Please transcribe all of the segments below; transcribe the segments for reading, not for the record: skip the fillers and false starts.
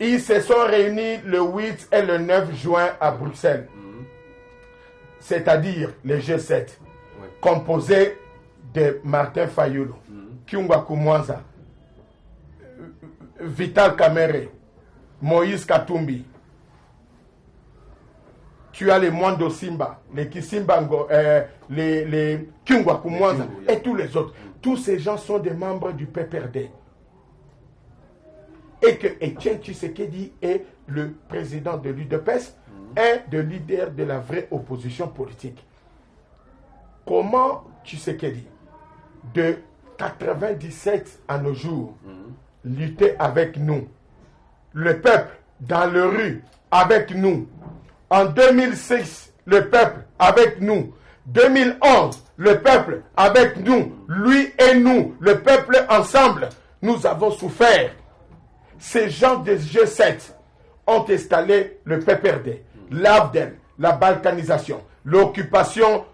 Ils se sont réunis le 8 et le 9 juin à Bruxelles. C'est-à-dire le G7, composé de Martin Fayulu, Kyungwa Kumwanza, Vital Kamerhe, Moïse Katumbi. Tu as les Mwando Simba, les Kisimbango, les Kyungwa Kumwanza et tous les autres. Tous ces gens sont des membres du PPRD. Et que Etienne Tshisekedi est le président de l'UDPS, un des leaders de la vraie opposition politique. Comment Tshisekedi, de 97 à nos jours, luttait avec nous, le peuple dans les rues avec nous, en 2006, le peuple avec nous, 2011, le peuple avec nous, lui et nous, le peuple ensemble, nous avons souffert. Ces gens des G7 ont installé le PPRD, l'AFDEL, la balkanisation, l'occupation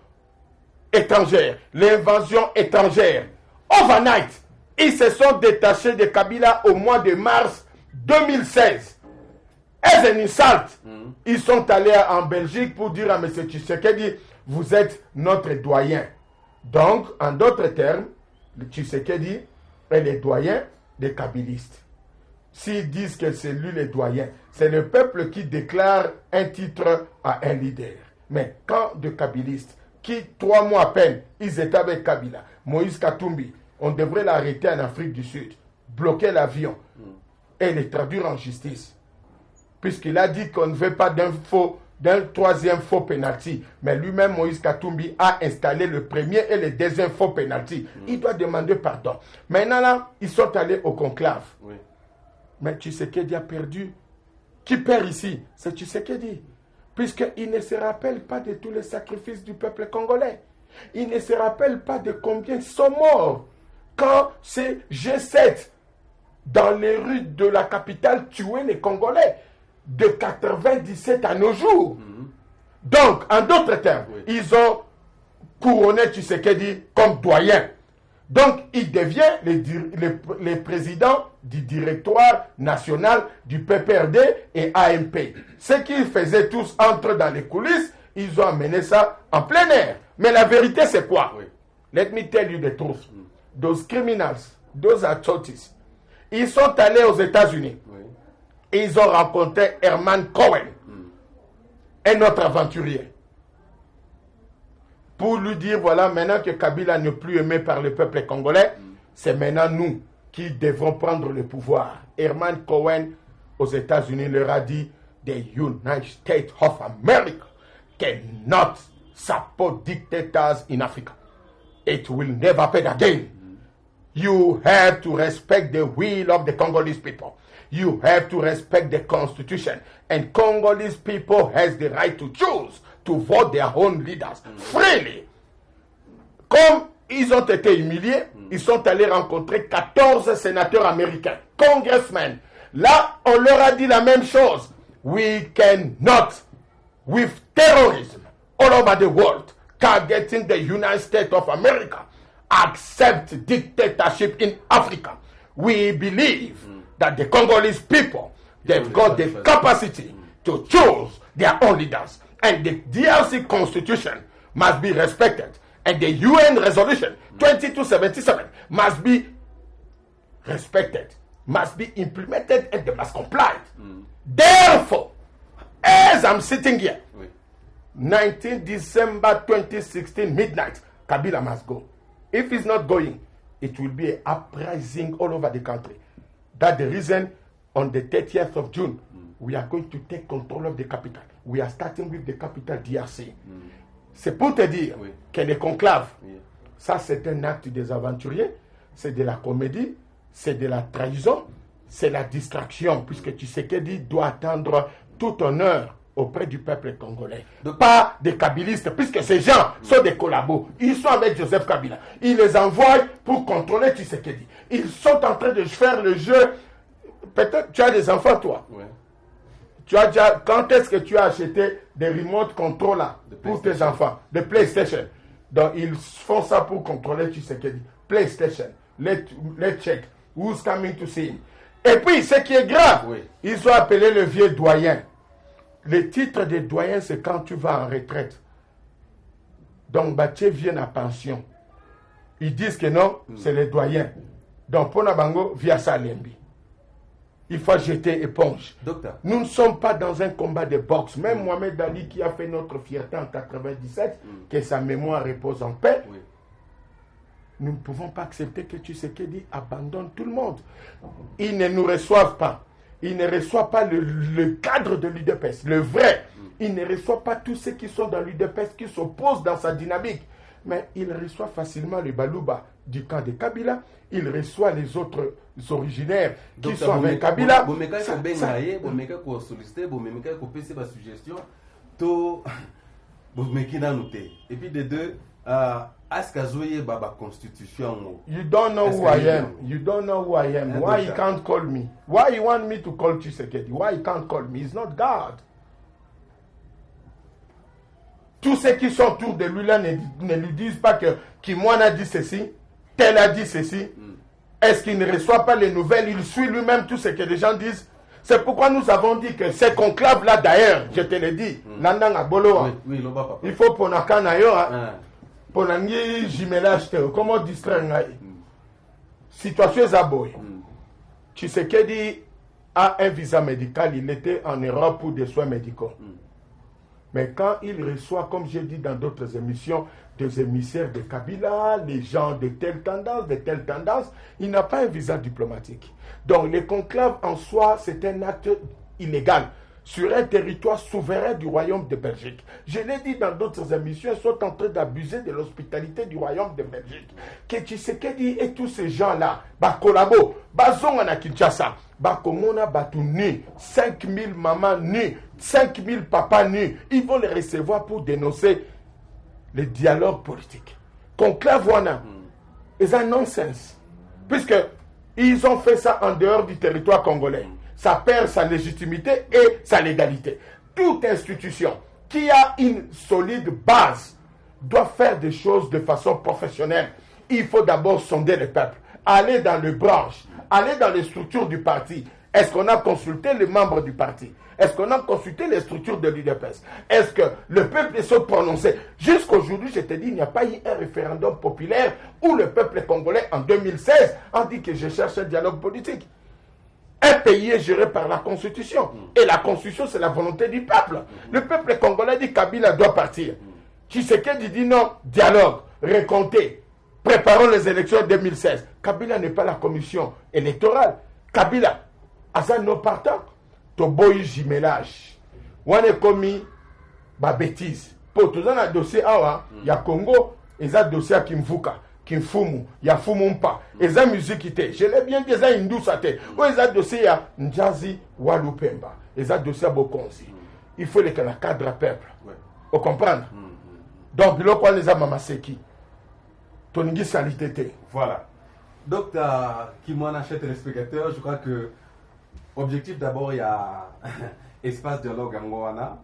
étrangère, l'invasion étrangère. Overnight, ils se sont détachés de Kabila au mois de mars 2016. As an insult, ils sont allés en Belgique pour dire à M. Tshisekedi, vous êtes notre doyen. Donc, en d'autres termes, le Tshisekedi est le doyen des Kabilistes. S'ils disent que c'est lui le doyen, c'est le peuple qui déclare un titre à un leader. Mais quand de Kabilistes, qui 3 mois à peine, ils étaient avec Kabila, Moïse Katumbi, on devrait l'arrêter en Afrique du Sud, bloquer l'avion et le traduire en justice. Puisqu'il a dit qu'on ne veut pas d'un troisième faux penalty. Mais lui-même, Moïse Katumbi, a installé le premier et le deuxième faux penalty. Il doit demander pardon. Maintenant, là, ils sont allés au conclave. Oui. Mais Tshisekedi a perdu. Qui perd ici? C'est Tshisekedi. Puisqu'il ne se rappelle pas de tous les sacrifices du peuple congolais. Il ne se rappelle pas de combien sont morts quand ces G7 dans les rues de la capitale tuaient les Congolais de 97 à nos jours. Donc, en d'autres termes, ils ont couronné Tshisekedi comme doyen. Donc, il devient le président du directoire national du PPRD et AMP. Ce qu'ils faisaient tous entre dans les coulisses, ils ont amené ça en plein air. Mais la vérité, c'est quoi? Let me tell you the truth. Those criminals, those authorities, ils sont allés aux États-Unis. Ils ont rencontré Herman Cohen, un autre aventurier, pour lui dire, voilà, maintenant que Kabila n'est plus aimé par le peuple congolais, c'est maintenant nous qui devons prendre le pouvoir. Herman Cohen, aux États-Unis, leur a dit, the United States of America cannot support dictators in Africa. It will never happen again. You have to respect the will of the Congolese people. You have to respect the constitution. And Congolese people has the right to choose to vote their own leaders freely. Comme ils ont été humiliés, ils sont allés rencontrer 14 sénateurs américains, congressmen. Là, on leur a dit la même chose. We cannot, with terrorism all over the world, targeting the United States of America, accept dictatorship in Africa. We believe that the Congolese people, they've got the capacity to choose their own leaders. And the DRC constitution must be respected. And the UN resolution 2277 must be respected, must be implemented, and they must comply. Therefore, as I'm sitting here, 19 December 2016 midnight, Kabila must go. If he's not going, it will be an uprising all over the country. That's the reason on the 30th of June, we are going to take control of the capital. We are starting with the capital DRC. C'est pour te dire que les conclaves, ça c'est un acte des aventuriers, c'est de la comédie, c'est de la trahison, c'est la distraction, puisque Tshisekedi doit attendre tout honneur auprès du peuple congolais. Pas des kabilistes, puisque ces gens sont des collabos. Ils sont avec Joseph Kabila. Ils les envoient pour contrôler Tshisekedi. Ils sont en train de faire le jeu. Peut-être tu as des enfants, toi. Tu as déjà, quand est-ce que tu as acheté des remote controllers pour tes enfants, de PlayStation? Donc ils font ça pour contrôler Tshisekedi. PlayStation, let's check who's coming to see him. Et puis, ce qui est grave, Oui. ils ont appelé le vieux doyen. Le titre de doyen, c'est quand tu vas en retraite. Donc, Batié vient à pension. Ils disent que non, c'est le doyen. Donc, Ponabango, via Salembi. Il faut jeter éponge. Docteur. Nous ne sommes pas dans un combat de boxe. Même Mohamed Ali, qui a fait notre fierté en 97, que sa mémoire repose en paix, Oui. nous ne pouvons pas accepter que Tshisekedi abandonne tout le monde. Ils ne nous reçoivent pas. Ils ne reçoivent pas le cadre de l'UDPS, le vrai. Ils ne reçoivent pas tous ceux qui sont dans l'UDPS, qui s'opposent dans sa dynamique. Mais ils reçoivent facilement les Balouba du camp de Kabila. Ils reçoivent les autres originaires qui sont avec Kabila. Et puis de deux, constitution. You don't know who I am. You don't know who I am. Why you can't call me? Why you want me to call Tshisekedi? Why you can't call me? He's not God. Tous ceux qui sont autour de lui là ne lui disent pas que Kimwana a dit ceci, tel a dit ceci. Est-ce qu'il ne reçoit pas les nouvelles? Il suit lui-même tout ce que les gens disent. C'est pourquoi nous avons dit que ces conclaves-là, d'ailleurs, je te l'ai dit, il faut pour Nakanayo, pour Nangi Jimelage, comment distraire situation Zaboy. Tshisekedi a un visa médical, il était en Europe pour des soins médicaux. Mais quand il reçoit, comme j'ai dit dans d'autres émissions, des émissaires de Kabila, les gens de telle tendance, il n'a pas un visa diplomatique. Donc les conclaves en soi, c'est un acte illégal sur un territoire souverain du royaume de Belgique. Je l'ai dit dans d'autres émissions, ils sont en train d'abuser de l'hospitalité du royaume de Belgique. Que Tshisekedi et tous ces gens-là, Bakolabo, Bazongana Kinshasa, Bakomona Batu nu, 5000 mamans nus, 5000 papas nus, ils vont les recevoir pour dénoncer le dialogue politique. Conclave Wana, c'est un nonsense. Puisque ils ont fait ça en dehors du territoire congolais. Ça perd sa légitimité et sa légalité. Toute institution qui a une solide base doit faire des choses de façon professionnelle. Il faut d'abord sonder le peuple, aller dans les branches, aller dans les structures du parti. Est-ce qu'on a consulté les membres du parti? Est-ce qu'on a consulté les structures de l'UDPS? Est-ce que le peuple se prononçait? Jusqu'aujourd'hui, je te dis, il n'y a pas eu un référendum populaire où le peuple congolais, en 2016, a dit que je cherche un dialogue politique. Un pays est géré par la Constitution. Et la Constitution, c'est la volonté du peuple. Le peuple congolais dit Kabila doit partir. Tshisekedi dit non, dialogue, recompter. Préparons les élections 2016. Kabila n'est pas la commission électorale. Kabila, Azan non partant. Toboyi jimelage. Wane komi ba bêtise. Pour tous un dossier awa, ya Congo, et un dossier à Kimvuka. Kimfumu, ya Fumumpa, eza musique ite. Je l'ai bien dit, eza Indusate. Ou eza dossier ya Njazi Walupemba. Eza dossier à Bokonzi. Il faut les cadre peuple. Vous comprenez? Donc, le quoi les a mamaseki. Toningi salité. Voilà. Donc, Kimwana, chers téléspectateurs, je crois que objectif d'abord, il y a espace dialogue Angoana,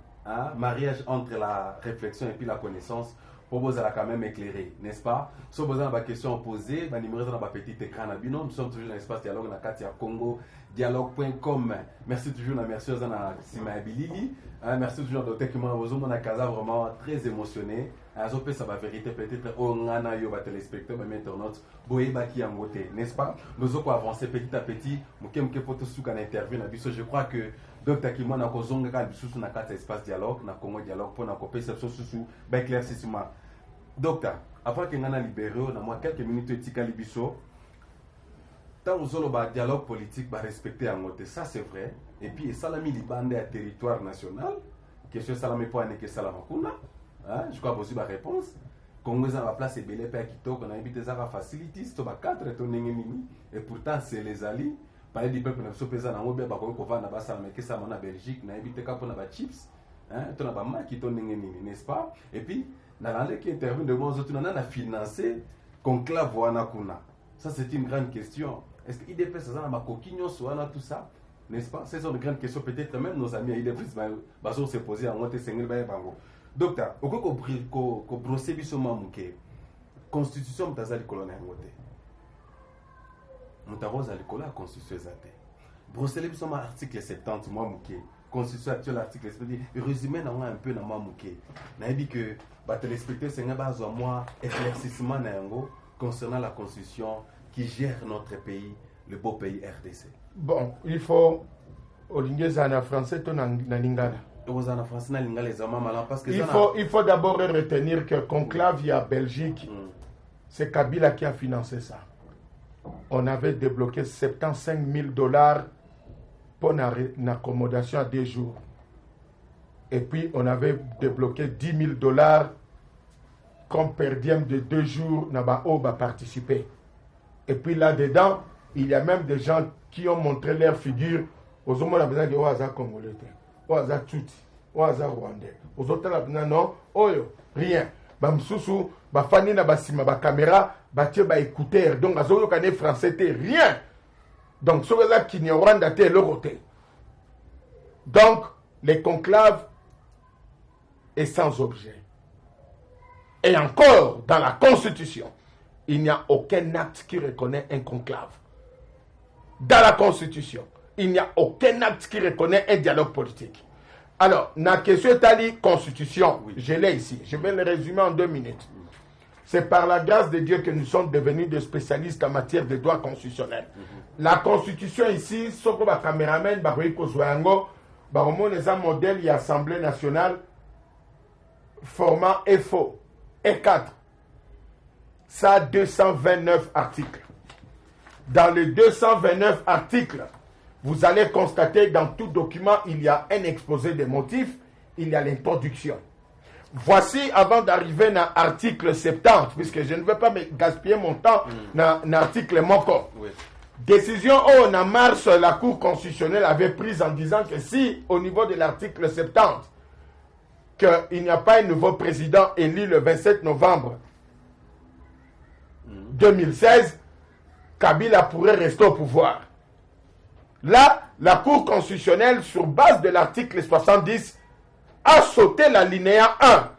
mariage entre la réflexion et puis la connaissance. Propose à quand même éclairé, n'est-ce pas? Si vous avez des questions posées, vous numéro dans petit écran. Nous sommes toujours dans l'espace dialogue dans Katia Congo, dialogue.com. Merci toujours, merci aux Sima Bilili. Merci toujours à Dr. Kimwana Bozo, mon casa vraiment très émotionné. Ça va vérité peut-être on a eu des téléspectateurs, mais internautes, Boéba qui en voté, n'est-ce pas? Nous allons avancer petit à petit. Je crois que Dr. Kimwana Kozonga a dit na Katia espace dialogue, na Congo dialogue pour na perception sous éclaircissement. Docteur, avant que nous nous libérions, dans quelques minutes, etika libiso, tant que le dialogue politique va respecter en côté, ça c'est vrai. Et puis, salami libandé à territoire national, question salami pour que salama kuna, je crois que vous avez réponse. Congo a la place et belé père qui toque, on a évité ça facilities, to ba 4 to nengeni, et pourtant c'est les alliés. Parler du peuple, nous sommes présents dans le monde, on va na salama que ça en Belgique, on a évité ça pour na chips, to na ba maki to nengeni, n'est-ce pas? Et puis dans l'année qui intervient de moi, on a financé conclave Wanakuna. Ça, c'est une grande question. Est-ce que l'IDPS, ça a ma coquille, tout ça? N'est-ce pas? C'est une grande question. Peut-être même nos amis à l'IDPS vont se poser en monter 5 000 bango. Docteur, au cas où procès bisoma mouké, constitution mutaza likolo na ngote. Mutaroza likolo la constitution zate. Bruxelles, ils sont article 70, moi, mouké. Constitution actuelle, article 70. Résumé, un peu, dans moi, mouké. N'a dit que, téléspectateurs, c'est un moi, éclaircissement, concernant la Constitution qui gère notre pays, le beau pays RDC. Bon, il faut, au en français, tout en lingala. Il faut d'abord retenir que conclave, il y a Belgique, c'est Kabila qui a financé ça. On avait débloqué 75 000 $ pour une accommodation à 2 jours. Et puis, on avait débloqué 10 000 $ comme per diem de 2 jours, Nabao va participer. Et puis là-dedans, il y a même des gens qui ont montré leur figure. Aux hommes, on a besoin de Oaza Congolais, Oaza Tchouti, Oaza Rwandais. Aux autres, on a besoin non, Oyo, rien. Bamsusu, Bafani na basima, ba caméra, batie ba écouteur. Donc, Azoyo Kane français, rien. Donc, ce là qui n'y aura pas de l'euro. Donc, les conclaves est sans objet. Et encore, dans la Constitution, il n'y a aucun acte qui reconnaît un conclave. Dans la Constitution, il n'y a aucun acte qui reconnaît un dialogue politique. Alors, la question Tali Constitution, oui. Je l'ai ici. Je vais le résumer en 2 minutes. C'est par la grâce de Dieu que nous sommes devenus des spécialistes en matière de droit constitutionnel. La Constitution ici, ce que les caméramans, les modèles et l'Assemblée nationale, format FO, E4. Ça a 229 articles. Dans les 229 articles, vous allez constater dans tout document, il y a un exposé des motifs, il y a l'introduction. Voici, avant d'arriver à l'article 70, puisque je ne veux pas me gaspiller mon temps dans l'article Moko. Oui. Décision en mars, la Cour constitutionnelle avait prise en disant que si, au niveau de l'article 70, qu'il n'y a pas un nouveau président élu le 27 novembre 2016, Kabila pourrait rester au pouvoir. Là, la Cour constitutionnelle, sur base de l'article 70, a sauté l'alinéa 1,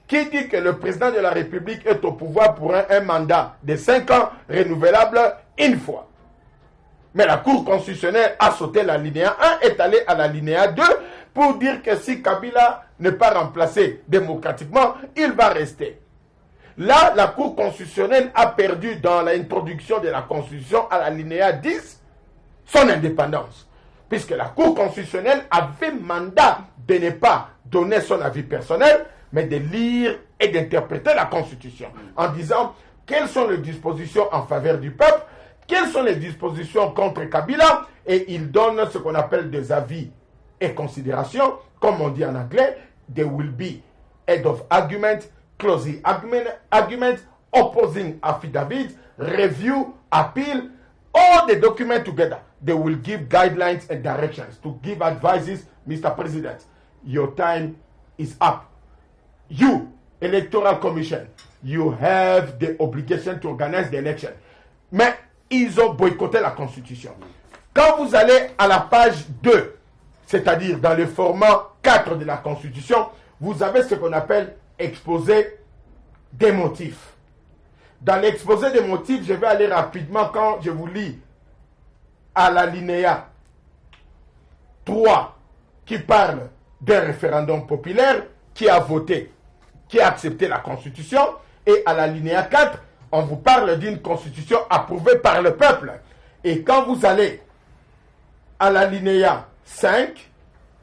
qui dit que le président de la République est au pouvoir pour un mandat de 5 ans, renouvelable une fois. Mais la Cour constitutionnelle a sauté l'alinéa 1, est allée à l'alinéa 2, pour dire que si Kabila n'est pas remplacé démocratiquement, il va rester. Là, la Cour constitutionnelle a perdu dans l'introduction de la Constitution à l'alinéa 10 son indépendance. Puisque la Cour constitutionnelle avait mandat de ne pas donner son avis personnel, mais de lire et d'interpréter la Constitution. En disant quelles sont les dispositions en faveur du peuple, quelles sont les dispositions contre Kabila, et il donne ce qu'on appelle des avis et considérations, comme on dit en anglais, there will be head of argument, closing argument, opposing affidavit, review, appeal, all the documents together. They will give guidelines and directions to give advices, Mr. President. Your time is up. You, Electoral Commission, you have the obligation to organize the election. Mais ils ont boycotté la Constitution. Quand vous allez à la page 2, c'est-à-dire dans le format 4 de la Constitution, vous avez ce qu'on appelle exposé des motifs. Dans l'exposé des motifs, je vais aller rapidement quand je vous lis à l'alinéa 3 qui parle d'un référendum populaire qui a voté, qui a accepté la Constitution, et à l'alinéa 4, on vous parle d'une Constitution approuvée par le peuple. Et quand vous allez à l'alinéa 5,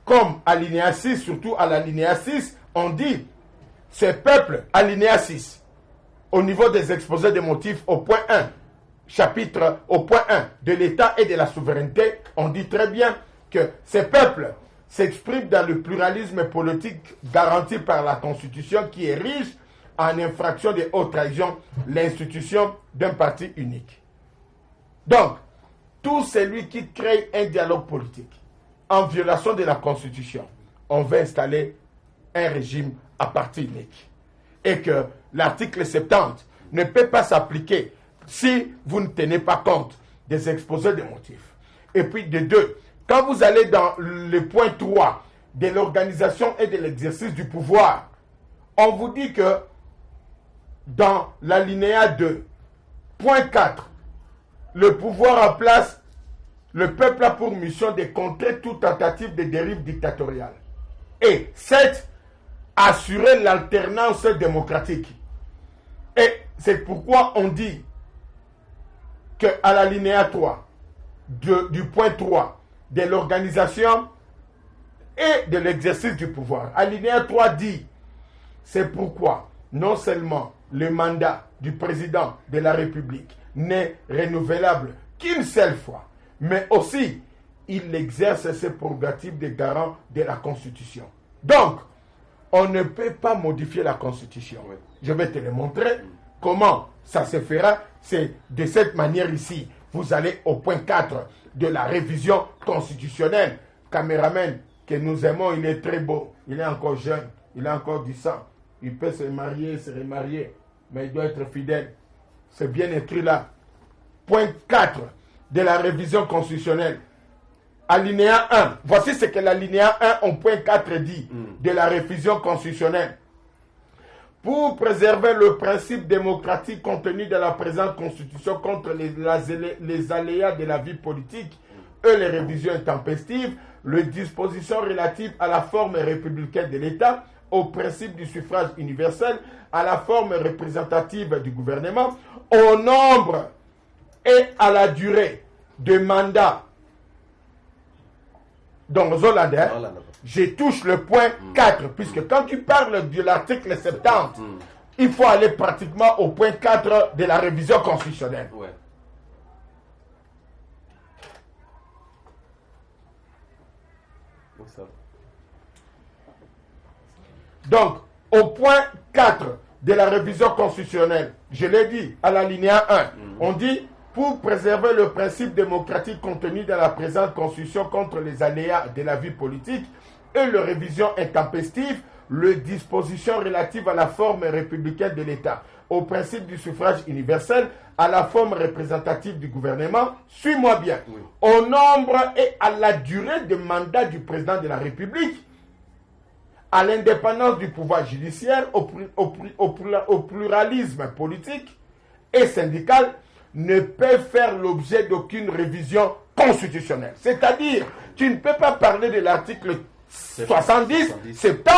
comme alinéa 6, surtout à l'alinéa 6, on dit ce peuple, alinéa 6, au niveau des exposés des motifs au point 1, chapitre au point 1 de l'État et de la souveraineté, on dit très bien que ces peuples s'expriment dans le pluralisme politique garanti par la Constitution qui érige en infraction de haute trahison l'institution d'un parti unique. Donc, tout celui qui crée un dialogue politique en violation de la Constitution, on veut installer un régime à parti unique. Et que l'article 70 ne peut pas s'appliquer si vous ne tenez pas compte des exposés des motifs. Et puis de 2, quand vous allez dans le point 3 de l'organisation et de l'exercice du pouvoir, on vous dit que dans l'alinéa 2, point 4, le pouvoir en place le peuple a pour mission de contrer toute tentative de dérive dictatoriale. Et 7. Assurer l'alternance démocratique. Et c'est pourquoi on dit qu'à l'alinéa 3 du point 3 de l'organisation et de l'exercice du pouvoir. Alinéa 3 dit, c'est pourquoi non seulement le mandat du président de la République n'est renouvelable qu'une seule fois, mais aussi il exerce ses prérogatives de garant de la Constitution. Donc, on ne peut pas modifier la Constitution. Oui. Je vais te le montrer. Comment ça se fera? C'est de cette manière ici. Vous allez au point 4 de la révision constitutionnelle. Caméraman que nous aimons, il est très beau. Il est encore jeune. Il a encore du sang. Il peut se marier, se remarier. Mais il doit être fidèle. C'est bien écrit là. Point 4 de la révision constitutionnelle. Alinéa 1. Voici ce que l'alinéa 1 en point 4 dit de la révision constitutionnelle. Pour préserver le principe démocratique contenu dans la présente constitution contre les aléas de la vie politique et les révisions intempestives, les dispositions relatives à la forme républicaine de l'État, au principe du suffrage universel, à la forme représentative du gouvernement, au nombre et à la durée de mandat. Donc, Zolander, je touche le point 4, puisque quand tu parles de l'article 70, il faut aller pratiquement au point 4 de la révision constitutionnelle. Ouais. Donc, au point 4 de la révision constitutionnelle, je l'ai dit, à l'alinéa 1, on dit, pour préserver le principe démocratique contenu dans la présente constitution contre les aléas de la vie politique et les révisions intempestives, les dispositions relatives à la forme républicaine de l'État, au principe du suffrage universel, à la forme représentative du gouvernement, suis-moi bien, au nombre et à la durée de mandat du président de la République, à l'indépendance du pouvoir judiciaire, au pluralisme politique et syndical, ne peut faire l'objet d'aucune révision constitutionnelle. C'est-à-dire, tu ne peux pas parler de l'article 70, 70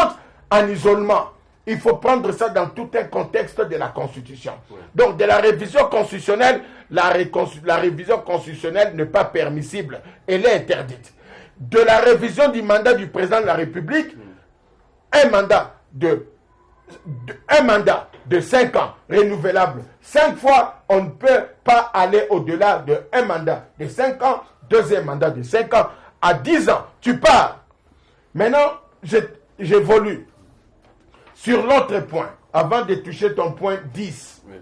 en isolement. Il faut prendre ça dans tout un contexte de la Constitution. Oui. Donc, de la révision constitutionnelle, la révision constitutionnelle n'est pas permissible. Elle est interdite. De la révision du mandat du président de la République, un mandat de 5 ans, renouvelable 5 fois, on ne peut pas aller au-delà d'un mandat de 5 ans, deuxième mandat de 5 ans, à 10 ans, tu pars. Maintenant, j'évolue sur l'autre point, avant de toucher ton point 10. Oui.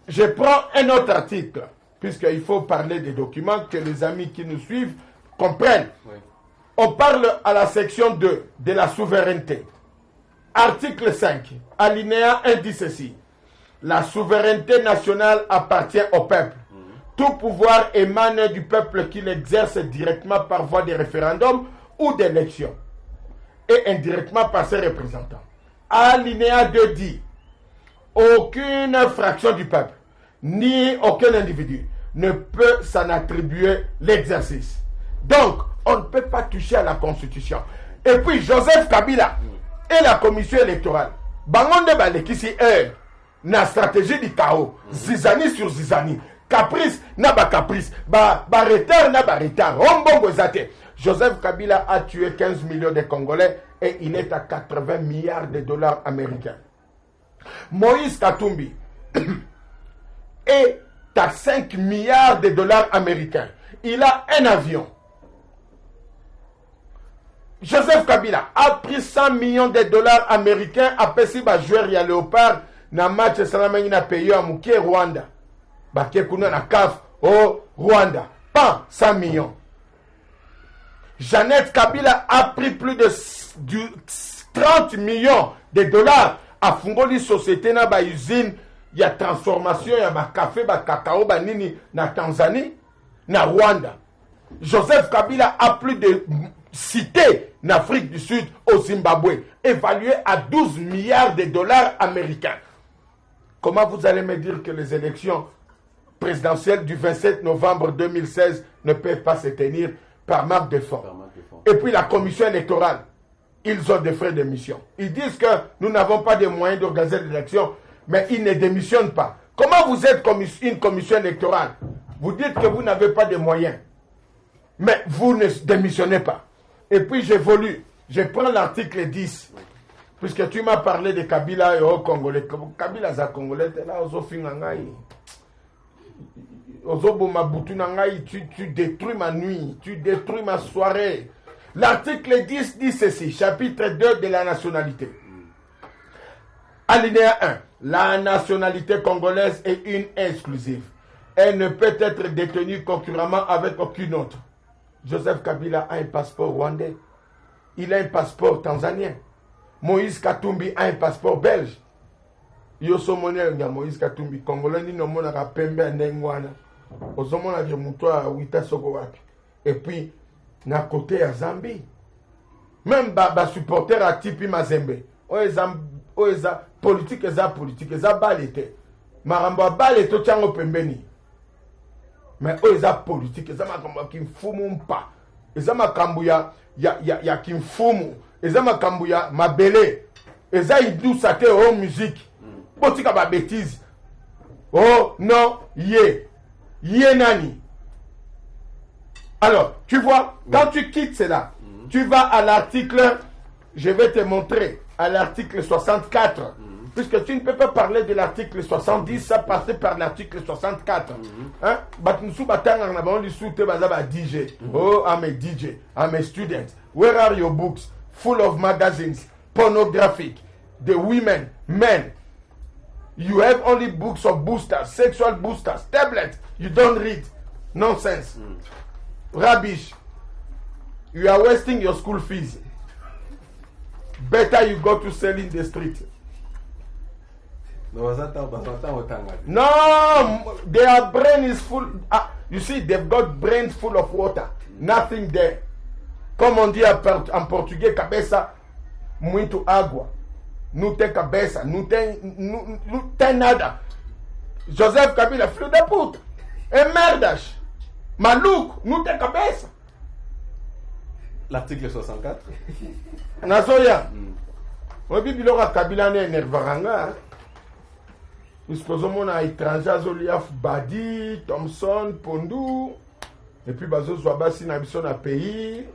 Je prends un autre article, puisqu'il faut parler des documents que les amis qui nous suivent comprennent. Oui. On parle à la section 2 de la souveraineté. Article 5, alinéa 1 dit ceci. La souveraineté nationale appartient au peuple. Tout pouvoir émane du peuple qui l'exerce directement par voie de référendum ou d'élection et indirectement par ses représentants. Alinéa 2 dit aucune fraction du peuple ni aucun individu ne peut s'en attribuer l'exercice. Donc, on ne peut pas toucher à la Constitution. Et puis, Joseph Kabila et la commission électorale, bangonde balekisi na stratégie du chaos, zizani sur zizani, caprice na ba caprice, ba retard na ba retard, ombongo zate. Joseph Kabila a tué 15 millions de Congolais et il est à 80 milliards de dollars américains. Moïse Katumbi est à 5 milliards de dollars américains. Il a un avion. Joseph Kabila a pris 100 millions de dollars américains à Pesiba joueur ya Léopard na match salamengi na pays à Mouké Rwanda. Baké kuna na CAF au Rwanda. Pas 100 millions. Jeannette Kabila a pris plus de 30 millions de dollars à Fungoli Société na ba usine ya transformation ya ba café ba cacao ba nini na Tanzanie na Rwanda. Joseph Kabila a plus de cités en Afrique du Sud, au Zimbabwe, évalué à 12 milliards de dollars américains. Comment vous allez me dire que les élections présidentielles du 27 novembre 2016 ne peuvent pas se tenir par manque de fonds. Et puis la commission électorale, ils ont des frais de mission. Ils disent que nous n'avons pas de moyens d'organiser l'élection, mais ils ne démissionnent pas. Comment vous êtes une commission électorale? Vous dites que vous n'avez pas de moyens, mais vous ne démissionnez pas. Et puis j'évolue. Je prends l'article 10, puisque tu m'as parlé de Kabila et au Congolais. Kabila est Congolais, là, tu détruis ma nuit, tu détruis ma soirée. L'article 10 dit ceci, chapitre 2 de la nationalité. Alinéa 1. La nationalité congolaise est une exclusive. Elle ne peut être détenue concurremment avec aucune autre. Joseph Kabila a un passeport rwandais. Il a un passeport tanzanien. Moïse Katumbi a un passeport belge. Yoso monel nga Moïse Katumbi Congolais ni no mona ka pembe ndengwana. Ozomona vya muto a wita soko wapi. Et puis na côté ya Zambie. Même ba supporter a Tipi Mazembe. Oeza politique eza balete. Maramba balete chango pembeni. Mais oeza politique eza makambo kimfumu mpa. Eza makambo ya kimfumu. Eza makambo ya mabele. Eza idusa te o musique. Botika ba bêtise. Oh non, nani. Alors, tu vois, quand tu quittes cela, tu vas à l'article, je vais te montrer, à l'article 64. Puisque tu ne peux pas parler de l'article 70, ça passer par l'article 64. Hein? DJ. Oh, I'm a DJ. I'm a student. Where are your books? Full of magazines, pornographic, the women, men. You have only books of boosters, sexual boosters, tablets. You don't read. Nonsense. Rubbish. You are wasting your school fees. Better you go to sell in the street. No, their brain is full. You see, they've got brains full of water. Nothing there. Comme on dit en portugais, cabeça muito água. Não tem cabeça, não tem nada. Joseph Kabila, filho da puta. É merdas. Maluco, não tem cabeça. L'article 64. Nazoya. O bibilora Kabila ne nervaranga. Puisqu'on a étranger, Azoliaf Badi, Thompson, Pondu. Et puis bazo Zouabasi na biso na pays.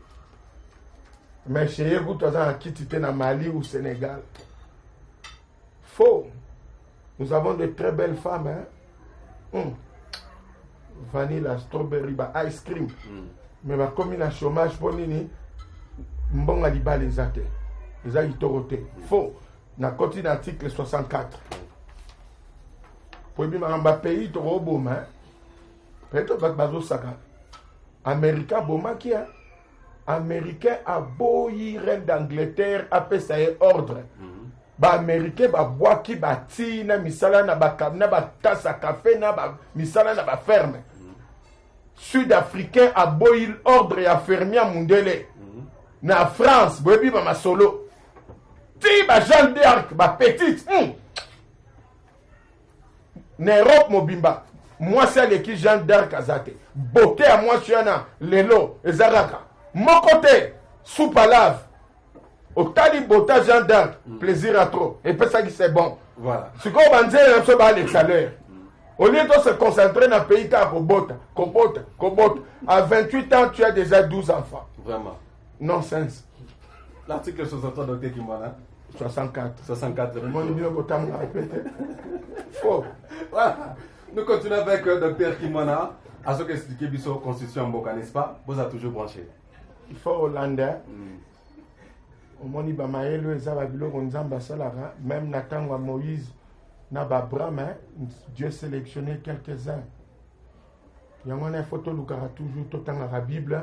Mais chez vous, tu as quitté na Mali ou Sénégal. Faux. Nous avons de très belles femmes. Hein? Vanilla, strawberry, ice cream. Mais comme il a chômage, pour nini, mbonga liba les athées. Les a itoroté. Faux. Na continue l'article 64. Pour bien un pays, tu as un bon. Peut-être que bazo saka. Américain, bon qui a. Américain a beau reine d'Angleterre, après ça est ordre. Ba américain ba boaki ba ti na misala na ba tasa café na ba misala na ba ferme. Sud-africain a boil ordre ya fermier mundele. Na France bobi ba masolo. Ti ba Jeanne d'Arc ba petite. Na Europe mobimba. Moi c'est l'équipe Jeanne d'Arc azate. Beauté à moi chiana lelo ezaraka. Mon côté soupe à lave. Au tali bota Jeanne d'Arc, plaisir à trop. Et puis ça qui c'est bon. Voilà. Ce qu'on va dire, c'est que les salaires. Au lieu de se concentrer dans le pays, tu as Kobota. À 28 ans, tu as déjà 12 enfants. Vraiment. Nonsense. L'article 63, docteur Kimwana. 64. 64. Faux. Voilà. Nous continuons avec docteur Kimwana. À ce qu'expliquer Bisso Constitution Mboka, n'est-ce pas? Vous avez toujours branché. Il faut Hollandais. Omoni ba maelo ezaba biloko nzamba salara même natangwa Moïse na ba Abraham Dieu sélectionnait quelques-uns. Yango na photo lukara toujours totanga la Bible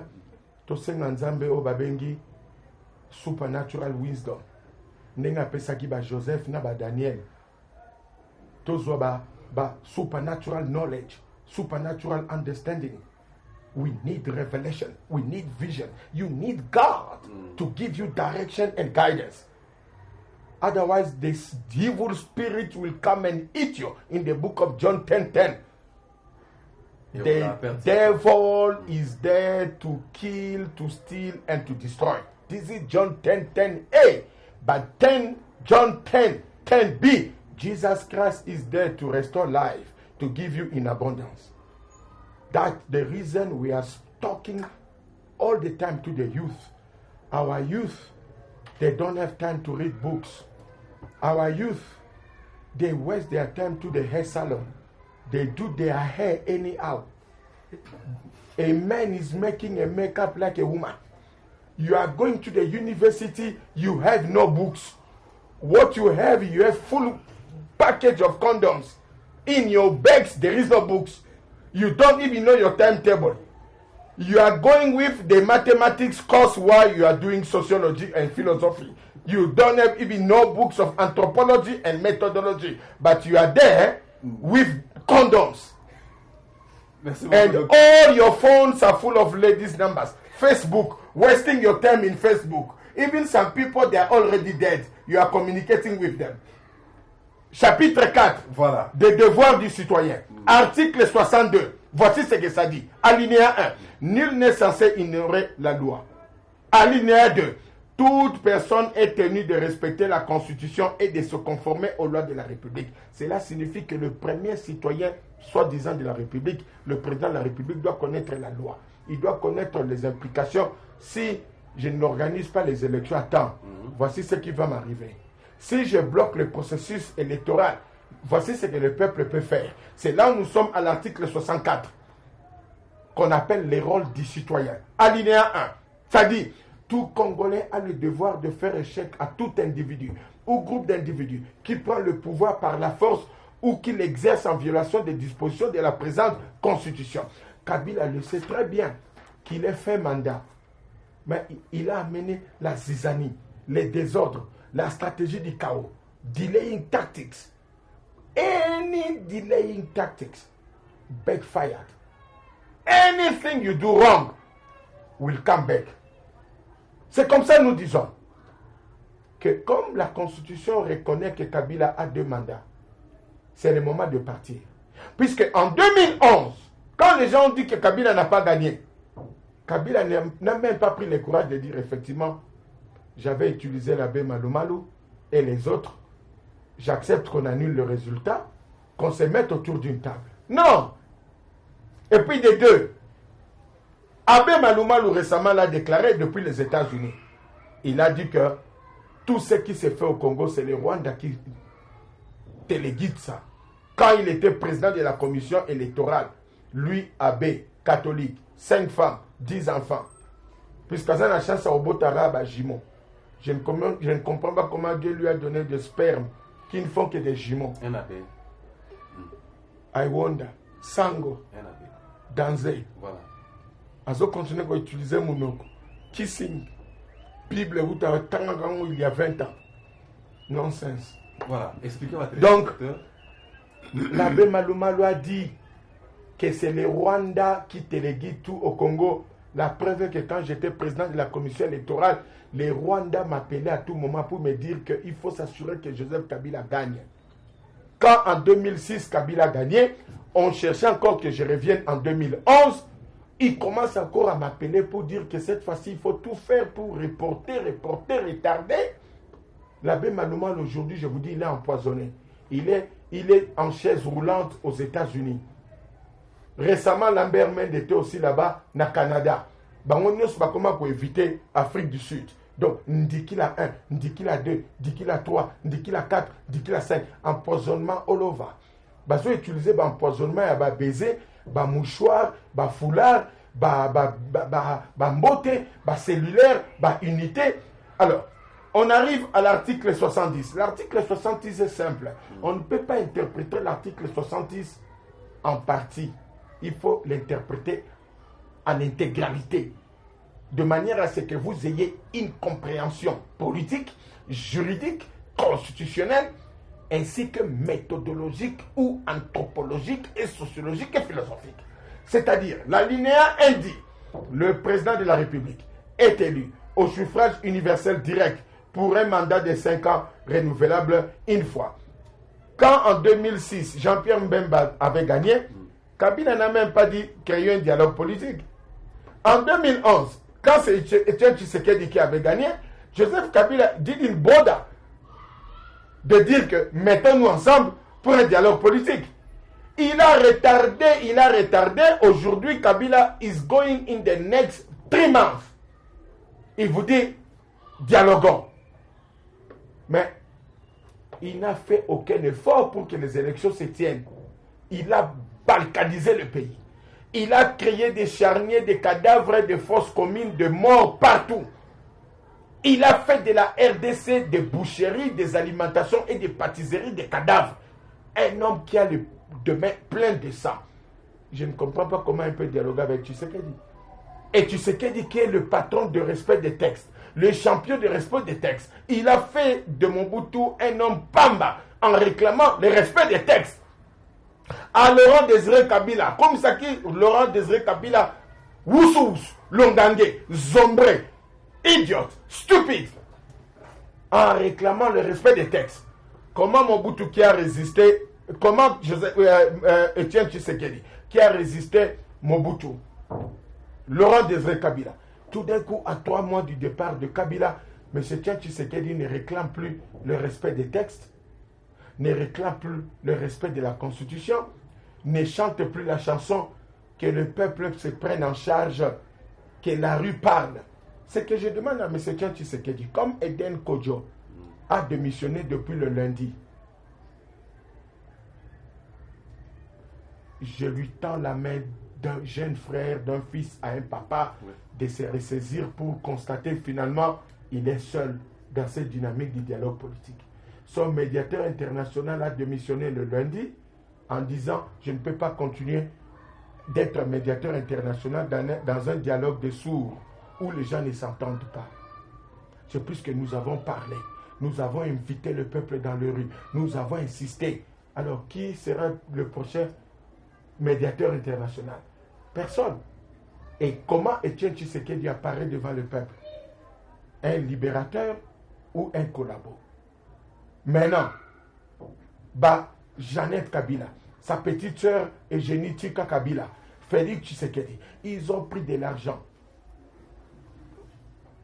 to senga nzambe o babengi supernatural wisdom. Nenga pesaki ba Joseph na ba Daniel. To zo ba supernatural knowledge, supernatural understanding. We need revelation. We need vision. You need God to give you direction and guidance. Otherwise, this evil spirit will come and eat you. In the book of John 10:10. The devil is there to kill, to steal, and to destroy. This is John 10:10a. But John 10:10b. Jesus Christ is there to restore life, to give you in abundance. That's the reason we are talking all the time to the youth. Our youth, they don't have time to read books. Our youth, they waste their time to the hair salon. They do their hair anyhow. A man is making a makeup like a woman. You are going to the university, you have no books. What you have full package of condoms. In your bags, there is no books. You don't even know your timetable. You are going with the mathematics course while you are doing sociology and philosophy. You don't have even no books of anthropology and methodology. But you are there with condoms. And all your phones are full of ladies' numbers. Facebook, wasting your time in Facebook. Even some people, they are already dead. You are communicating with them. Chapitre 4, voilà. Des devoirs du citoyen. Article 62. Voici ce que ça dit. Alinéa 1. Nul n'est censé ignorer la loi. Alinéa 2. Toute personne est tenue de respecter la Constitution et de se conformer aux lois de la République. Cela signifie que le premier citoyen, soi-disant de la République, le président de la République doit connaître la loi. Il doit connaître les implications. Si je n'organise pas les élections à temps, voici ce qui va m'arriver. Si je bloque le processus électoral, voici ce que le peuple peut faire. C'est là où nous sommes à l'article 64, qu'on appelle les rôles du citoyen. Alinéa 1, ça dit, tout Congolais a le devoir de faire échec à tout individu ou groupe d'individus qui prend le pouvoir par la force ou qui l'exerce en violation des dispositions de la présente Constitution. Kabila le sait très bien qu'il est fait mandat, mais il a amené la zizanie, les désordres, la stratégie du chaos, delaying tactics. Any delaying tactics backfired. Anything you do wrong will come back. C'est comme ça nous disons que comme la Constitution reconnaît que Kabila a 2 mandats, c'est le moment de partir. Puisque en 2011, quand les gens ont dit que Kabila n'a pas gagné, Kabila n'a même pas pris le courage de dire effectivement, j'avais utilisé l'abbé Malumalu et les autres, j'accepte qu'on annule le résultat, qu'on se mette autour d'une table. Non! Et puis des deux, Abbé Malumalu récemment l'a déclaré depuis les États-Unis. Il a dit que tout ce qui s'est fait au Congo, c'est le Rwanda qui téléguide ça. Quand il était président de la commission électorale, lui, abbé, catholique, 5 femmes, 10 enfants. Puisqu'à ça, la chance au Botara, à Jimo. Je ne comprends pas comment Dieu lui a donné des spermes qui ne font que des jumeaux. Un abbé. I wonder. Sango. Un abbé. Danzé. Voilà. Azo continue à utiliser Mounoko. Kissing. Bible il y a 20 ans. Nonsense. Voilà. Expliquez-moi. Donc, l'abbé Malumalu a dit que c'est le Rwanda qui téléguide tout au Congo. La preuve est que quand j'étais président de la commission électorale, les Rwandais m'appelaient à tout moment pour me dire qu'il faut s'assurer que Joseph Kabila gagne. Quand en 2006 Kabila a gagné, on cherchait encore que je revienne en 2011. Il commence encore à m'appeler pour dire que cette fois-ci, il faut tout faire pour reporter, retarder. L'abbé Malumalu aujourd'hui, je vous dis, il est empoisonné. Il est en chaise roulante aux États-Unis. Récemment, Lambert Mende était aussi là-bas, au Canada. On ne sait pas comment éviter l'Afrique du Sud. Donc, Ndikila 1, Ndikila 2, Ndikila 3, Ndikila 4, Ndikila 5. Empoisonnement all over. Ils ont utilisé l'empoisonnement, il y a baiser, mouchoir, foulard, mbote, cellulaire, unité. Alors, on arrive à l'article 70. L'article 70 est simple. On ne peut pas interpréter l'article 70 en partie. Il faut l'interpréter en intégralité, de manière à ce que vous ayez une compréhension politique, juridique, constitutionnelle, ainsi que méthodologique ou anthropologique et sociologique et philosophique. C'est-à-dire, l'alinéa 1 dit, le président de la République est élu au suffrage universel direct pour un mandat de 5 ans renouvelable une fois. Quand en 2006, Jean-Pierre Mbemba avait gagné, Kabila n'a même pas dit créer un dialogue politique. En 2011, quand c'est Etienne Tshisekedi qui avait gagné, Joseph Kabila dit une boda de dire que mettons-nous ensemble pour un dialogue politique. Il a retardé. Aujourd'hui, Kabila is going in the next 3 months. Il vous dit, dialoguons. Mais il n'a fait aucun effort pour que les élections se tiennent. Il a balkanisé le pays. Il a créé des charniers, des cadavres, des fosses communes, de morts partout. Il a fait de la RDC des boucheries, des alimentations et des pâtisseries, des cadavres. Un homme qui a le demain plein de sang. Je ne comprends pas comment il peut dialoguer avec Tshisekedi. Et Tshisekedi qui est le patron de respect des textes, le champion de respect des textes. Il a fait de Mobutu un homme pamba en réclamant le respect des textes. À Laurent Désiré Kabila, comme ça qui Laurent Désiré Kabila, Woussous, Longangue, Zombré, idiote, stupide, en réclamant le respect des textes. Comment Mobutu qui a résisté, comment Etienne Tshisekedi qui a résisté Mobutu, Laurent Désiré Kabila. Tout d'un coup, à 3 mois du départ de Kabila, M. Etienne Tshisekedi ne réclame plus le respect des textes, ne réclame plus le respect de la Constitution, ne chante plus la chanson que le peuple se prenne en charge, que la rue parle. Ce que je demande à M. Etienne Tshisekedi, comme Eden Kodjo a démissionné depuis le lundi, je lui tends la main d'un jeune frère, d'un fils à un papa, de se ressaisir pour constater finalement il est seul dans cette dynamique du dialogue politique. Son médiateur international a démissionné le lundi en disant je ne peux pas continuer d'être médiateur international dans un dialogue de sourds où les gens ne s'entendent pas. C'est puisque nous avons parlé, nous avons invité le peuple dans les rues, nous avons insisté. Alors qui sera le prochain médiateur international? Personne. Et comment Etienne Tshisekedi apparaît devant le peuple? Un libérateur ou un collabo? Maintenant, Jeannette Kabila, sa petite sœur Eugénie Tika Kabila, Félix Tshisekedi, ils ont pris de l'argent.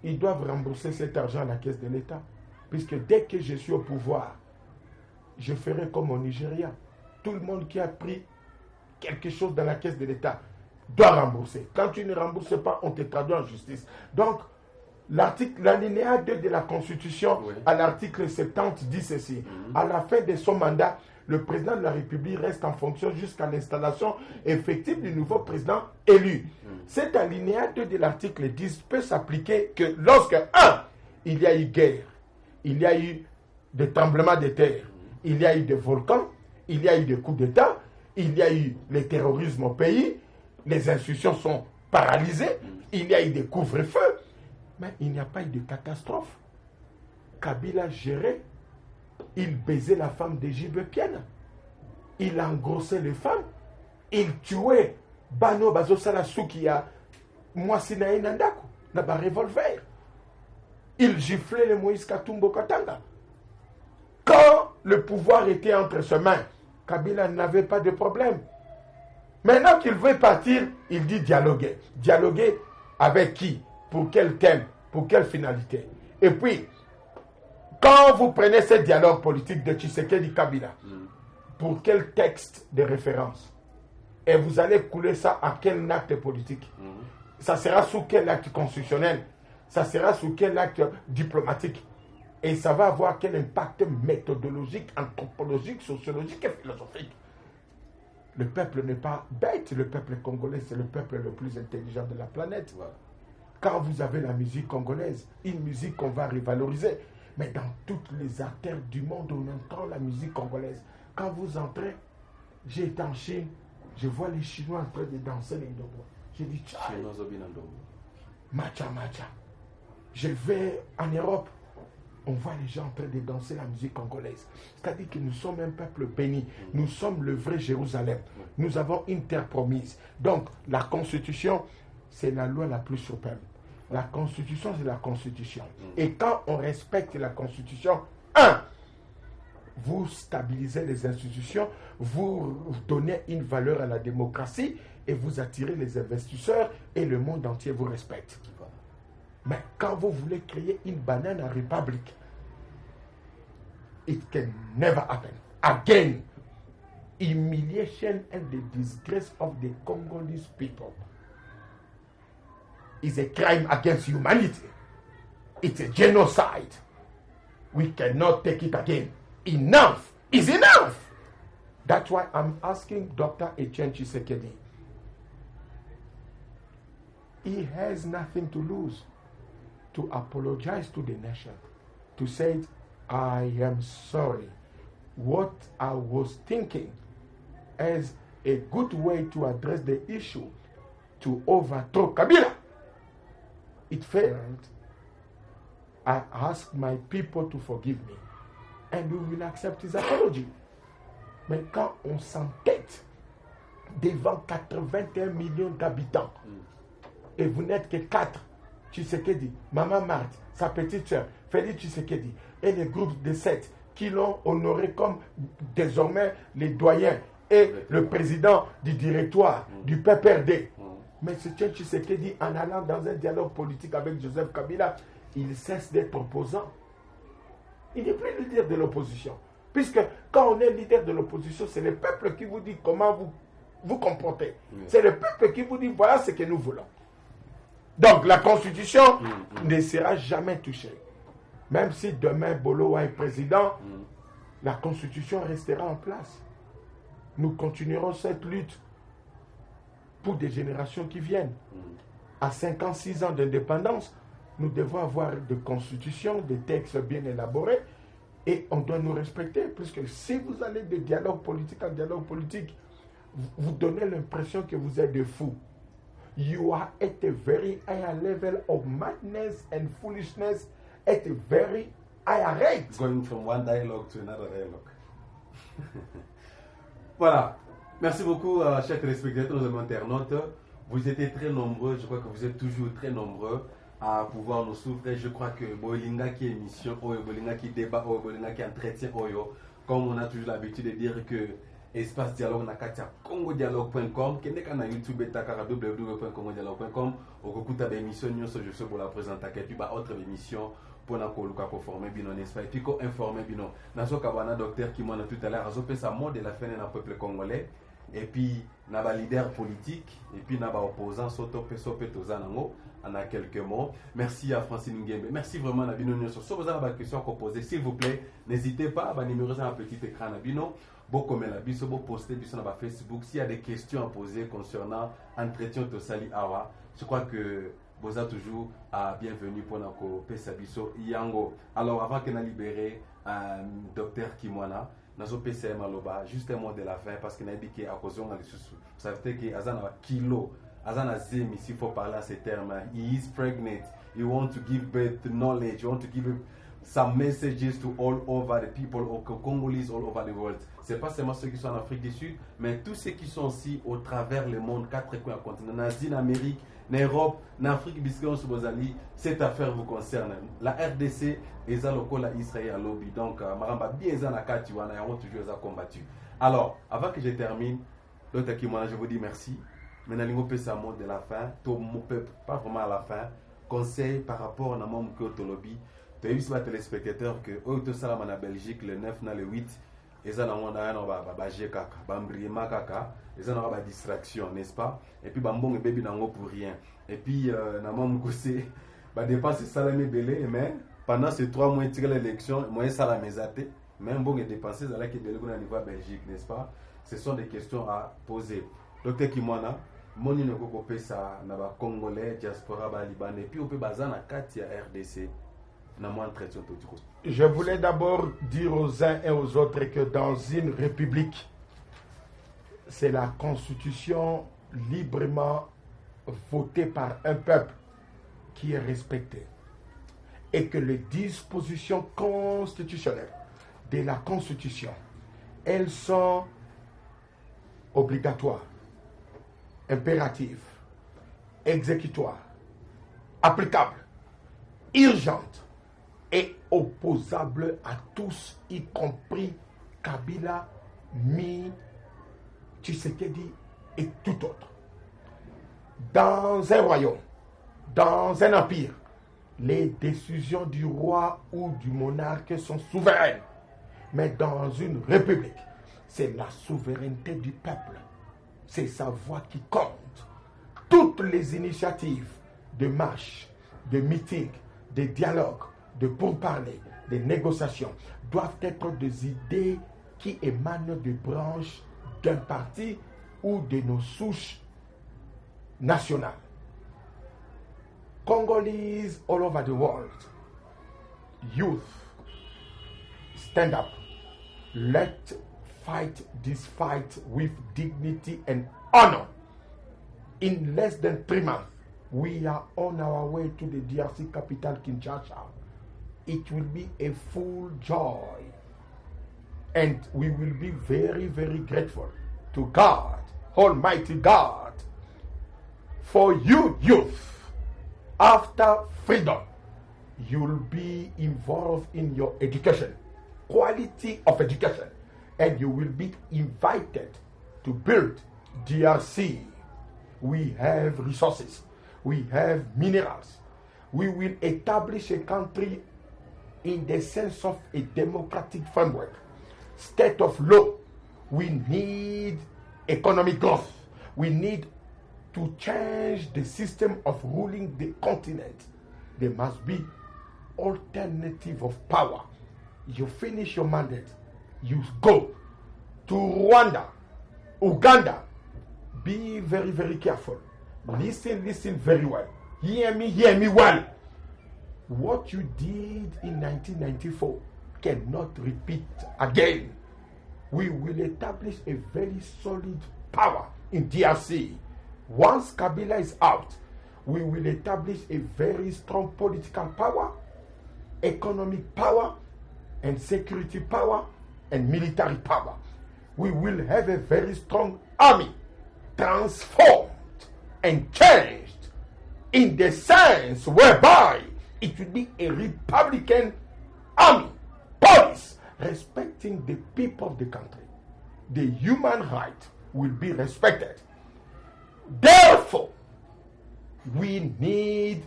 Ils doivent rembourser cet argent à la caisse de l'État. Puisque dès que je suis au pouvoir, je ferai comme au Nigeria. Tout le monde qui a pris quelque chose dans la caisse de l'État doit rembourser. Quand tu ne rembourses pas, on te traduit en justice. Donc, l'alinéa 2 de la Constitution, à l'article 70, dit ceci. À la fin de son mandat, le président de la République reste en fonction jusqu'à l'installation effective du nouveau président élu. Cet alinéa 2 de l'article 10 peut s'appliquer que lorsque, 1, il y a eu guerre, il y a eu des tremblements de terre, il y a eu des volcans, il y a eu des coups d'État, il y a eu le terrorisme au pays, les institutions sont paralysées, il y a eu des couvre-feux, mais il n'y a pas eu de catastrophe. Kabila gérait, il baisait la femme de Djibepiana, il engrossait les femmes, il tuait Bano Bazosala Soukia, Mwasinaï Nandaku, Naba revolver. Il giflait le Moïse Katumbo Katanga. Quand le pouvoir était entre ses mains, Kabila n'avait pas de problème. Maintenant qu'il veut partir, il dit dialoguer. Dialoguer avec qui? Pour quel thème? Pour quelle finalité? Et puis, quand vous prenez ce dialogue politique de Tshisekedi Kabila, pour quel texte de référence? Et vous allez couler ça à quel acte politique? Ça sera sous quel acte constitutionnel? Ça sera sous quel acte diplomatique? Et ça va avoir quel impact méthodologique, anthropologique, sociologique et philosophique? Le peuple n'est pas bête, le peuple congolais, c'est le peuple le plus intelligent de la planète. Quand vous avez la musique congolaise, une musique qu'on va revaloriser, mais dans toutes les artères du monde, on entend la musique congolaise. Quand vous entrez, j'ai été en Chine, je vois les Chinois en train de danser les ndombo. J'ai dit, matcha, matcha. Je vais en Europe, on voit les gens en train de danser la musique congolaise. C'est-à-dire que nous sommes un peuple béni. Nous sommes le vrai Jérusalem. Nous avons une terre promise. Donc, la Constitution, c'est la loi la plus suprême. La Constitution, c'est la Constitution. Et quand on respecte la Constitution, vous stabilisez les institutions, vous donnez une valeur à la démocratie et vous attirez les investisseurs et le monde entier vous respecte. Mais quand vous voulez créer une banana republic, it can never happen. Again, humiliation and the disgrace of the Congolese people is a crime against humanity. It's a genocide. We cannot take it again. Enough is enough. That's why I'm asking Dr. Etienne Tshisekedi. He has nothing to lose to apologize to the nation, to say, I am sorry. What I was thinking as a good way to address the issue to overthrow Kabila, it failed. I ask my people to forgive me and we will accept his apology. Mais quand on s'entête devant 81 millions d'habitants et vous n'êtes que 4, Tshisekedi, Maman Marthe, sa petite soeur, Félix Tshisekedi, et les groupes de 7 qui l'ont honoré comme désormais les doyens et le président du directoire du PPRD. Mais ce Tshisekedi, en allant dans un dialogue politique avec Joseph Kabila, il cesse d'être opposant. Il n'est plus leader de l'opposition. Puisque quand on est leader de l'opposition, c'est le peuple qui vous dit comment vous comportez. C'est le peuple qui vous dit voilà ce que nous voulons. Donc la constitution ne sera jamais touchée. Même si demain Bolowa est président, la constitution restera en place. Nous continuerons cette lutte pour des générations qui viennent. À 56 ans d'indépendance, nous devons avoir des constitutions, des textes bien élaborés et on doit nous respecter. Puisque si vous allez de dialogue politique en dialogue politique, vous donnez l'impression que vous êtes des fous. You are at a very high level of madness and foolishness at a very high rate. Going from one dialogue to another dialogue. Voilà. Merci beaucoup, chers téléspectateurs, nos internautes. Vous étiez très nombreux, je crois que vous êtes toujours très nombreux à pouvoir nous souffrir. Je crois que Bolinga qui émission, Bolinga qui débat, Bolinga qui entretien, comme on a toujours l'habitude de dire que Espace Dialogue na katia congodialogue.com, qui n'est qu'à YouTube et www.congodialogue.com, au recoute de l'émission, nous sommes pour la présenter, et puis autre émission pour nous former, n'est-ce pas, et puis informer, nous sommes docteur qui m'a tout à l'heure, a sa mot de la fin d'un peuple congolais, et puis nous avons leader politique, et puis nous avons opposant, en a quelques mots. Merci à Francine Nguembe. Merci vraiment à Bino Nyonso. Si vous avez des questions à poser, s'il vous plaît, n'hésitez pas à numéro sur un petit écran à Bino. Beaucoup comme la biso, beaucoup poster sur Facebook. S'il y a des questions à poser concernant entretien de Sali Awa, je crois que vous êtes toujours bienvenue pour nous pesa biso Yango. Alors avant que nous libérer docteur Kimwana, nous PCM Aloba, juste un mot de la fin parce que nous avons dit qu'à cause de vous savez que Azana kilo. Azana Zemi, s'il faut parler à ces termes, he is pregnant. You want to give birth to knowledge. You want to give some messages to all over the people of Congolese all over the world. C'est pas seulement ceux qui sont en Afrique du Sud, mais tous ceux qui sont aussi au travers le monde, 4 coins continents, en Amérique, en Europe, en Afrique, cette affaire vous concerne. La RDC est à Israël à lobby. Donc, Maramba bien à la carte, on a toujours combattu. Alors, avant que je termine, Dr. Kimwana, je vous dis merci. Maintenant, nous avons mot de la fin, pas vraiment à la fin. Conseil par rapport à mon lobby. Tu as vu sur les téléspectateurs que au Salam en Belgique, le 9 na le 8, ils ont une distraction, n'est-ce pas? Et puis, bambong et baby n'ont pour rien. Et puis, dépense salamé belé, mais pendant ces 3 mois, tiré l'élection, moi, salamé zaté, même bon et dépensé, ça là qui est au niveau Belgique, n'est-ce pas? Ce sont des questions à poser. Docteur Kimwana, moni ne koko pesa na ba congolais diaspora ba libanais et puis on peut baser na kati ya RDC na mo entretien totiko. Je voulais d'abord dire aux uns et aux autres que dans une république, c'est la constitution librement votée par un peuple qui est respectée et que les dispositions constitutionnelles de la constitution, elles sont obligatoires, impératives, exécutoires, applicables, urgentes et opposables à tous, y compris Kabila mis Tshisekedi et tout autre. Dans un royaume, dans un empire, les décisions du roi ou du monarque sont souveraines. Mais dans une république, c'est la souveraineté du peuple. C'est sa voix qui compte. Toutes les initiatives de marche, de meeting, de dialogue, de pourparlers, de négociations doivent être des idées qui émanent des branches d'un parti ou de nos souches nationales. Congolese all over the world, youth, stand up. Let's fight this fight with dignity and honor. In less than 3 months, we are on our way to the DRC capital, Kinshasa. It will be a full joy. And we will be very, very grateful to God, Almighty God, for you, youth. After freedom, you'll be involved in your education, quality of education, and you will be invited to build DRC. We have resources, we have minerals. We will establish a country in the sense of a democratic framework, state of law. We need economic growth. We need to change the system of ruling the continent. There must be alternative of power. You finish your mandate, you go to Rwanda, Uganda. Be very, very careful. Listen very well. Hear me well. What you did in 1994 cannot repeat again. We will establish a very solid power in DRC. Once Kabila is out, we will establish a very strong political power, economic power, and security power, and military power. We will have a very strong army, transformed and changed in the sense whereby it will be a Republican army, police, respecting the people of the country. The human right will be respected. Therefore, we need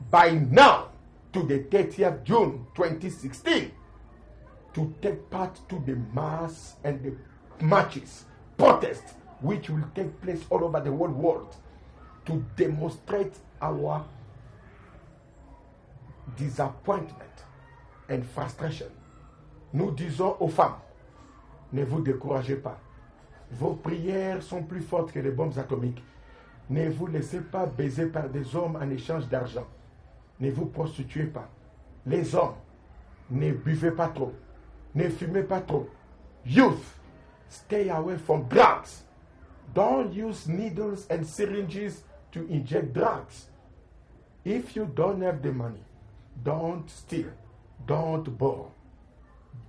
by now, to the 30th June 2016, to take part to the mass and the marches, protests, which will take place all over the whole world, to demonstrate our disappointment and frustration. Nous disons aux femmes, ne vous découragez pas. Vos prières sont plus fortes que les bombes atomiques. Ne vous laissez pas baiser par des hommes en échange d'argent. Ne vous prostituez pas. Les hommes, ne buvez pas trop. Ne fumez pas trop. Youth, stay away from drugs. Don't use needles and syringes to inject drugs. If you don't have the money, don't steal. Don't borrow.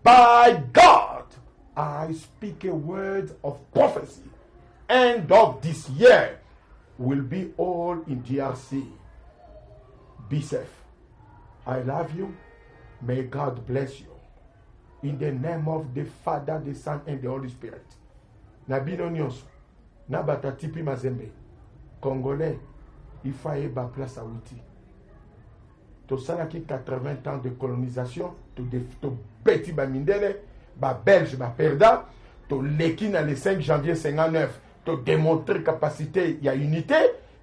By God, I speak a word of prophecy. End of this year will be all in DRC. Be safe. I love you. May God bless you. In the name of the Father, the Son, and the Holy Spirit. Nabino nyonso. Nabata tipi mazembe. Congolais, il faut y avoir place à outil. To salaki 80 ans de colonisation, to beti ba mindele, ba belge, ba perda, to leki na le 5 janvier 59, to démontrer capacité, il y a unité,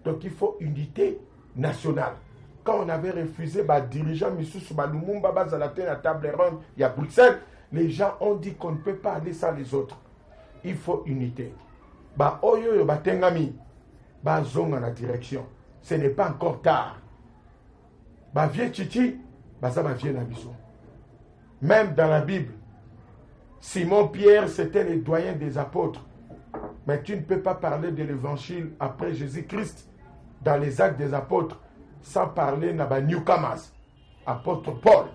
donc il faut unité nationale. Quand on avait refusé ba dirigeant Missou ba Lumumba bazalate na table ronde, il y a Bruxelles, les gens ont dit qu'on ne peut pas aller sans les autres. Il faut unité. Ba oyo ba tengami, ba zonga na direction. Ce n'est pas encore tard. Ba vieux Titi, ba ça ba vieux na biso. Même dans la Bible, Simon-Pierre, c'était le doyen des apôtres. Mais tu ne peux pas parler de l'évangile après Jésus-Christ dans les actes des apôtres sans parler de newcomers, apôtre Paul.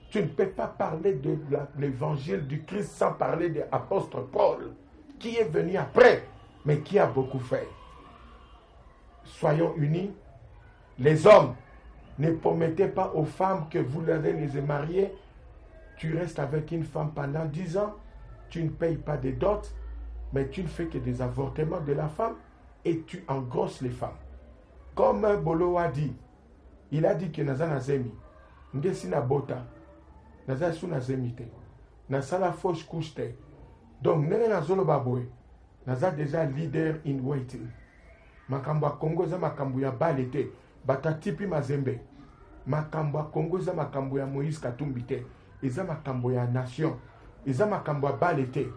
Tu ne peux pas parler de l'évangile du Christ sans parler de l'apôtre Paul, qui est venu après, mais qui a beaucoup fait. Soyons unis. Les hommes, ne promettez pas aux femmes que vous allez les marier. Tu restes avec une femme pendant 10 ans, tu ne payes pas des dots, mais tu ne fais que des avortements de la femme et tu engrosses les femmes. Comme Bolo a dit, il a dit que naza nazemi, ngesi na bota, naza su nazemi te, nasala fausse couche te. Donc nene nazolo baboy, naza déjà leader in waiting. Makambo Congo za makambo ya balete, batatipi mazembe. Makambo Congo za makambo ya Moïse Katumbi te, eza makambo ya nation, eza makambo ya balete.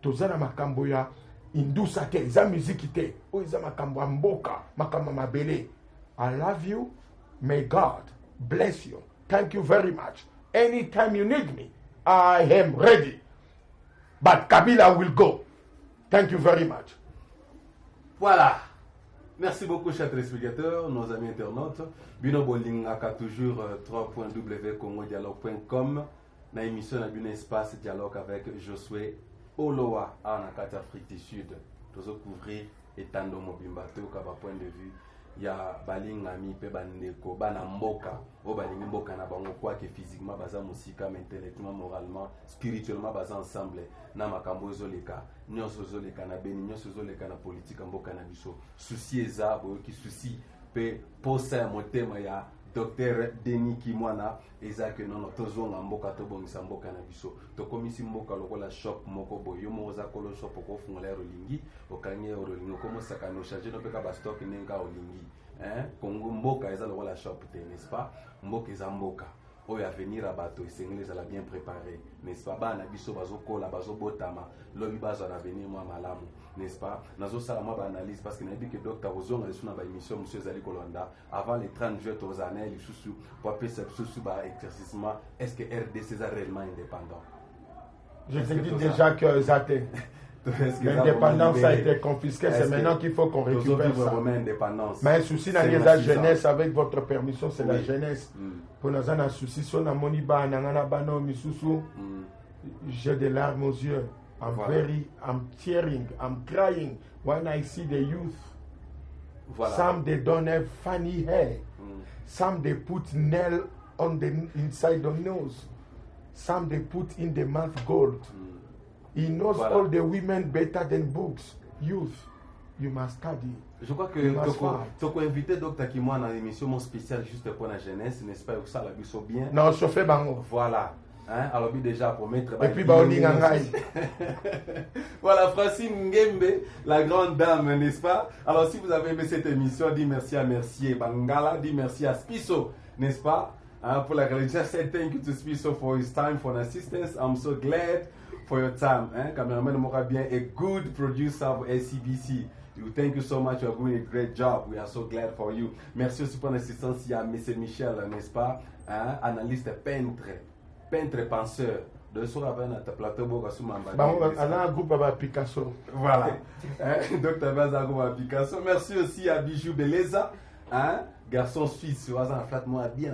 Tozana makambo ya indusa te, eza muziki te, o eza makambo ya mboka, makambo mabele. I love you. May God bless you. Thank you very much. Anytime you need me, I am ready. But Kabila will go. Thank you very much. Voilà. Merci beaucoup, chers téléspectateurs, nos amis internautes. Bino Bolingaka toujours www.congodialogue.com. Na émission na un espace dialogue avec Josué Oloa en Afrique du Sud. Nous allons couvrir Etando Mobimba, tout à point de vue. Ya balingami pe bandeko bana mboka o balingi mboka na bango kwa ke physiquement baza musika mais intellectuellement moralement spirituellement baza ensemble na makambo zoleka nyonso zoleka na beni nyonso zoleka na politique mboka na biso souci eza boyo ki souci pe posa ya motema ya Dr Denis Kimwana eza que non tozonga mboka to bongisa mboka na biso to komisi mboka lokola shop moko boyo mo za kolo shop ko fungola rolingi okanye rolingi komo saka no charger no peka ba stock nenga olingi Kongo mboka eza lokola shop te n'est-ce pas mboka eza mboka oyo avenir abato esengeli ezala bien préparé n'est-ce pas bana biso bazokola bazobotama lobi bazwa na avenir mwa malamu n'est-ce pas nazosala mwa baanalyse parce que nayebi ke docteur ozonga lisu na baémission monsieur ezali kolanda avant les 30 juillet tozana ye lisusu po apesa lisusu baéclaircissement est-ce que RDC eza réellement indépendant. Je te dis déjà que Zate. L'indépendance a été confisquée, c'est maintenant qu'il faut qu'on récupère ça. Mais un souci dans la jeunesse, avec votre permission, c'est la jeunesse. Pour nous avoir un souci, si on a mon iba, j'ai des larmes aux yeux. I'm tearing, I'm crying when I see the youth. Some they don't have funny hair. Some they put nail on the inside the nose. Some they put in the mouth gold. He knows all the women better than books. Youth, you must study. Je crois que tu as invité Dr Kimwa dans l'émission spéciale juste pour la jeunesse, n'est-ce pas? Ça l'a vu bien. Non, je fais bango. Voilà. Hein? Alors déjà pour mettre. Et puis Baolingangai. Voilà, Francine Ngembe, la grande dame, n'est-ce pas? Alors si vous avez aimé cette émission, dis merci à Mercier Bangala, dis merci à Spisso, n'est-ce pas? Hein, pour la réalisation, say thank you to Spisso for his time, for an assistance. I'm so glad for your time. Cameraman Mora bien, a good producer of SCBC. Thank you so much. You are doing a great job. We are so glad for you. Merci aussi pour l'assistance. Il y a M. Michel, n'est-ce pas? Analyste peintre et penseur. De ce qu'on appelle notre plateau, on a un groupe à Picasso. Voilà. Docteur Baza, groupe à Picasso. Merci aussi à Bijou Beleza. Garçon suisse, moi bien,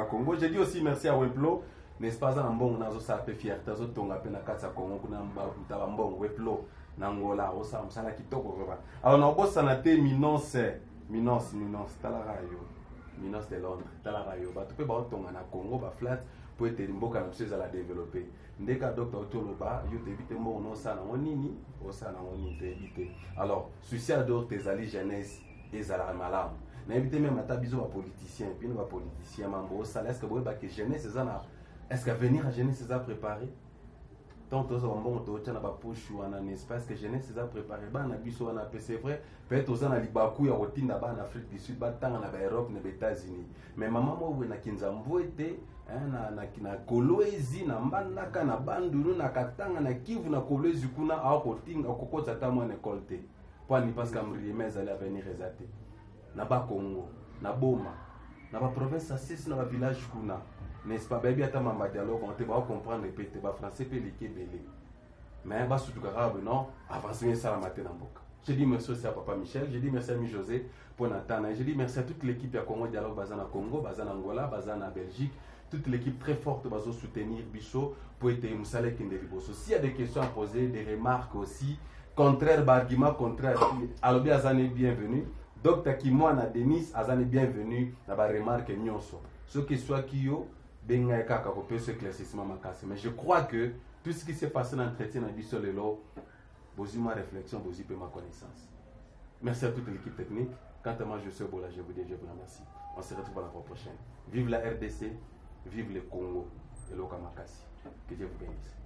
Congo. Je dis aussi merci à Weplo. N'est-ce pas un bon nazo sape fierté zo tonga pena katsa Congo kuna mba mbongo Weplo nangola osa msala kitoko roba. Alors na bossa na te minence tala rayo. Minence de Londres, tala rayo. Ba tupe ba tonga na Congo ba flat pour être mboka na pseza la développer. Ndeka docteur Toloba, yo te vite mo no sana onini, osana onini te vite. Alors, souci à d'autres tes alliés jeunesse ezala malamu. Na éviter même ata biso ba politicien, puis ba politicien mambo ça est-ce que boye ba que jeunesse ezana. Est-ce qu'à venir à jeunesse c'est à préparer? Tant que on bon to tena ba push ou en espace que jeunesse c'est à préparer. Ba na biso na c'est vrai. Peut-être aux na libaku ya rotina ba en Afrique du Sud, ba tanga na ba Europe na États-Unis. Mais maman mo we na kinzambo ete na Kolwezi na Mbandaka na Bandulu na Katanga na Kivu na Kolwezi kuna a kotinga kokota ta mo na école. Kwani parce que mrimeza allait venir ezate. Na ba Congo, na Boma, na ba province assise na ba village kuna. N'est-ce pas? Baby ata mamba dialogue on te va comprendre et te va français pe liké belé. Mais ba surtout arabe non, avancer ça la matin na mboka. Je dis merci aussi à papa Michel, je dis merci à mi José pour Nathan, je dis merci à toute l'équipe ya Congo Dialogue bazana Congo, bazana Angola, bazana Belgique, toute l'équipe très forte bazo soutenir Bicho pour être musale kindeliboso. S'il y a des questions à poser, des remarques aussi, contraire argument contraire, alobi azane bienvenue. Dr Kimwana Denis azane bienvenue na ba remarque nyonso. Ce que soit kiyo ce éclaircissement. Mais je crois que tout ce qui s'est passé dans l'entretien dans Bissol et l'eau, vous ma réflexion, vous ma connaissance. Merci à toute l'équipe technique. Quant à moi, je suis Bola, je vous dis, je vous remercie. On se retrouve à la fois prochaine. Vive la RDC, vive le Congo et l'Okamakasi. Que Dieu vous bénisse.